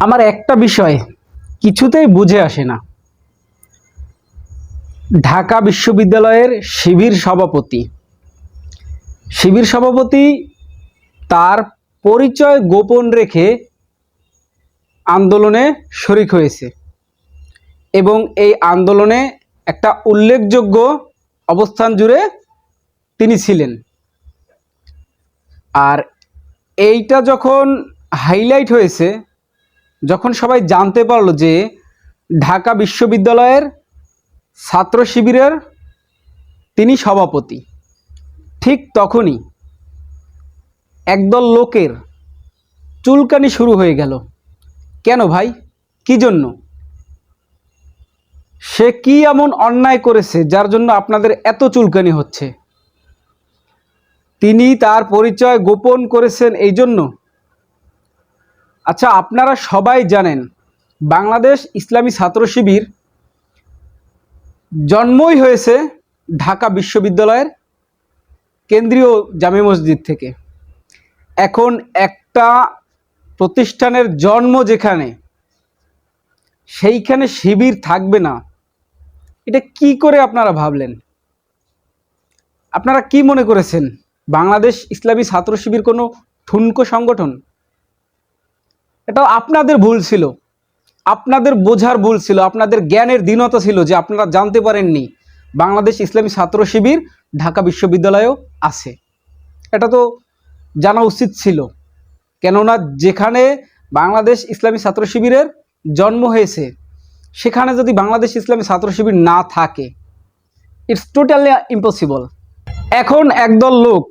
আমার একটা বিষয় কিছুতেই বুঝে আসে না। ঢাকা বিশ্ববিদ্যালয়ের শিবির সভাপতি তার পরিচয় গোপন রেখে আন্দোলনে শরিক হয়েছে এবং এই আন্দোলনে একটা উল্লেখযোগ্য অবস্থান জুড়ে তিনি ছিলেন। আর এইটা যখন হাইলাইট হয়েছে, যখন সবাই জানতে পারলো যে ঢাকা বিশ্ববিদ্যালয়ের ছাত্র শিবিরের তিনি সভাপতি, ঠিক তখনই একদল লোকের চুলকানি শুরু হয়ে গেল। কেন ভাই, কি জন্য? সে কি এমন অন্যায় করেছে যার জন্য আপনাদের এত চুলকানি হচ্ছে? তিনি তার পরিচয় গোপন করেছেন এই জন্য? আচ্ছা, আপনারা সবাই জানেন বাংলাদেশ ইসলামী ছাত্র শিবির জন্মই হয়েছে ঢাকা বিশ্ববিদ্যালয়ের কেন্দ্রীয় জামে মসজিদ থেকে। এখন একটা প্রতিষ্ঠানের জন্ম যেখানে, সেইখানে শিবির থাকবে না, এটা কি করে আপনারা ভাবলেন? আপনারা কি মনে করেছেন বাংলাদেশ ইসলামী ছাত্র শিবির কোনো ঠুনকো সংগঠন? এটা আপনাদের ভুল ছিল, আপনাদের বোঝার ভুল ছিল, আপনাদের জ্ঞানের দীনতা ছিল যে আপনারা জানতে পারেননি বাংলাদেশ ইসলামী ছাত্র শিবির ঢাকা বিশ্ববিদ্যালয়েও আছে। এটা তো জানা উচিত ছিল, কেননা যেখানে বাংলাদেশ ইসলামী ছাত্র শিবিরের জন্ম হয়েছে সেখানে যদি বাংলাদেশ ইসলামী ছাত্র শিবির না থাকে, ইটস টোটালি ইম্পসিবল। এখন একদল লোক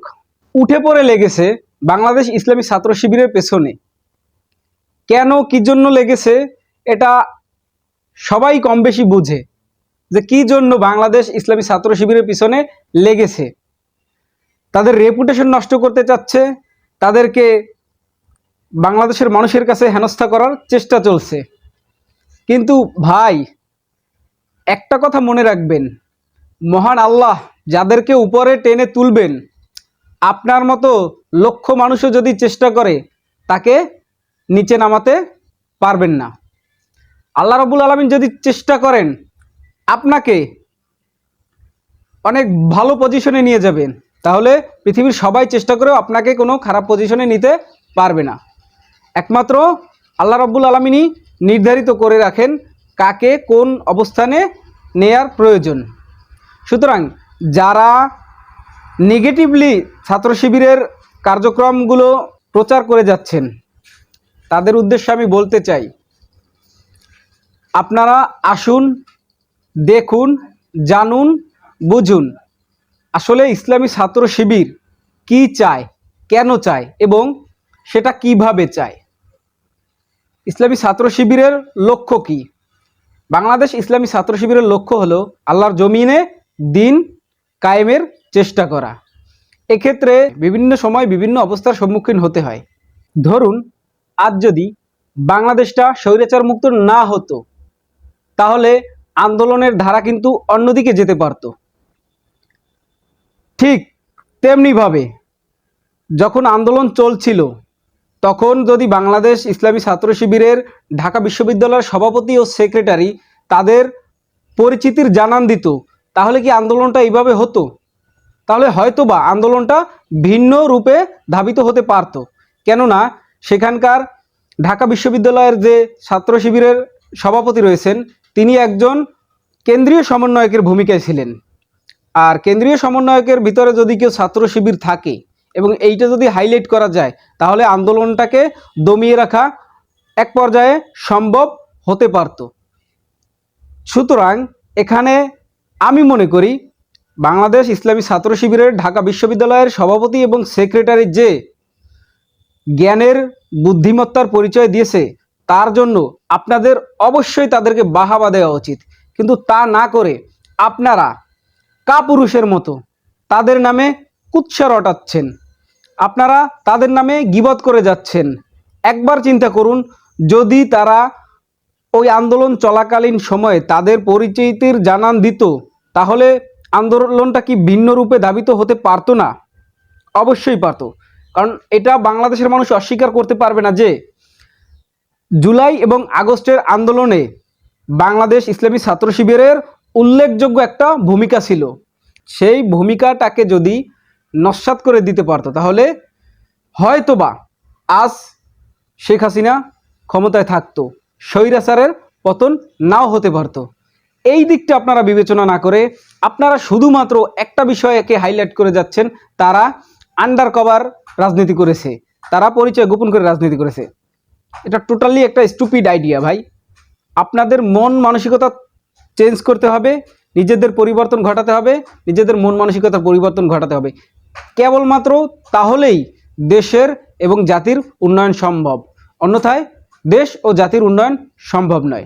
উঠে পড়ে লেগেছে বাংলাদেশ ইসলামী ছাত্র শিবিরের পেছনে। কেন, কি জন্য লেগেছে এটা সবাই কম বেশি বুঝে যে কি জন্য বাংলাদেশ ইসলামী ছাত্র শিবিরের পিছনে লেগেছে। তাদের রেপুটেশন নষ্ট করতে চাচ্ছে, তাদেরকে বাংলাদেশের মানুষের কাছে হেনস্থা করার চেষ্টা চলছে। কিন্তু ভাই, একটা কথা মনে রাখবেন, মহান আল্লাহ যাদেরকে উপরে টেনে তুলবেন, আপনার মতো লক্ষ মানুষও যদি চেষ্টা করে তাকে নিচে নামাতে পারবেন না। আল্লাহ রাব্বুল আলামিন যদি চেষ্টা করেন আপনাকে অনেক ভালো পজিশনে নিয়ে যাবেন, তাহলে পৃথিবীর সবাই চেষ্টা করেও আপনাকে কোনো খারাপ পজিশনে নিতে পারবে না। একমাত্র আল্লাহ রাব্বুল আলামিনই নির্ধারিত করে রাখেন কাকে কোন অবস্থানে নেয়ার প্রয়োজন। সুতরাং যারা নেগেটিভলি ছাত্র শিবিরের কার্যক্রমগুলো প্রচার করে যাচ্ছেন, তাদের উদ্দেশ্যে আমি বলতে চাই, আপনারা আসুন, দেখুন, জানুন, বুঝুন আসলে ইসলামী ছাত্র শিবির কি চায়, কেন চায় এবং সেটা কিভাবে চায়। ইসলামী ছাত্র শিবিরের লক্ষ্য কি? বাংলাদেশ ইসলামী ছাত্র শিবিরের লক্ষ্য হলো আল্লাহর জমিনে দিন কায়েমের চেষ্টা করা। এক্ষেত্রে বিভিন্ন সময় বিভিন্ন অবস্থার সম্মুখীন হতে হয়। ধরুন, আজ যদি বাংলাদেশটা স্বৈরাচার মুক্ত না হতো, তাহলে আন্দোলনের ধারা কিন্তু অন্যদিকে যেতে পারত। ঠিক তেমনিভাবে যখন আন্দোলন চলছিল, তখন যদি বাংলাদেশ ইসলামী ছাত্র শিবিরের ঢাকা বিশ্ববিদ্যালয়ের সভাপতি ও সেক্রেটারি তাদের পরিচিতির জানান দিত, তাহলে কি আন্দোলনটা এইভাবে হতো? তাহলে হয়তোবা আন্দোলনটা ভিন্ন রূপে ধাবিত হতে পারত। কেননা সেখানকার ঢাকা বিশ্ববিদ্যালয়ের যে ছাত্র শিবিরের সভাপতি রয়েছেন, তিনি একজন কেন্দ্রীয় সমন্বয়কের ভূমিকায় ছিলেন। আর কেন্দ্রীয় সমন্বয়কের ভিতরে যদি কেউ ছাত্র শিবির থাকে এবং এইটা যদি হাইলাইট করা যায়, তাহলে আন্দোলনটাকে দমিয়ে রাখা এক পর্যায়ে সম্ভব হতে পারত। সুতরাং এখানে আমি মনে করি বাংলাদেশ ইসলামী ছাত্র শিবিরের ঢাকা বিশ্ববিদ্যালয়ের সভাপতি এবং সেক্রেটারি যে জ্ঞানের বুদ্ধিমত্তার পরিচয় দিয়েছে, তার জন্য আপনাদের অবশ্যই তাদেরকে বাহাবা দেওয়া উচিত। কিন্তু তা না করে আপনারা কাপুরুষের মতো তাদের নামে কুৎসা রটাচ্ছেন, আপনারা তাদের নামে গীবত করে যাচ্ছেন। একবার চিন্তা করুন, যদি তারা ওই আন্দোলন চলাকালীন সময়ে তাদের পরিচিতির জানান দিত, তাহলে আন্দোলনটা কি ভিন্ন রূপে ধাবিত হতে পারতো না? অবশ্যই পারতো। কারণ এটা বাংলাদেশের মানুষ অস্বীকার করতে পারবে না যে জুলাই এবং আগস্টের আন্দোলনে বাংলাদেশ ইসলামী ছাত্র শিবিরের উল্লেখযোগ্য একটা ভূমিকা ছিল। সেই ভূমিকাটাকে যদি নস্যাৎ করে দিতে পারতো তাহলে হয়তোবা আজ শেখ হাসিনা ক্ষমতায় থাকতো, স্বৈরাচারের পতন নাও হতে পারতো। এই দিকটা আপনারা বিবেচনা না করে আপনারা শুধুমাত্র একটা বিষয়কে হাইলাইট করে যাচ্ছেন, তারা আন্ডার কভার রাজনীতি করেছে, তারা পরিচয় গোপন করে রাজনীতি করেছে। এটা টোটালি একটা স্টুপিড আইডিয়া ভাই। আপনাদের মন মানসিকতা চেঞ্জ করতে হবে, নিজেদের পরিবর্তন ঘটাতে হবে, নিজেদের মন মানসিকতার পরিবর্তন ঘটাতে হবে। কেবলমাত্র তাহলেই দেশের এবং জাতির উন্নয়ন সম্ভব, অন্যথায় দেশ ও জাতির উন্নয়ন সম্ভব নয়।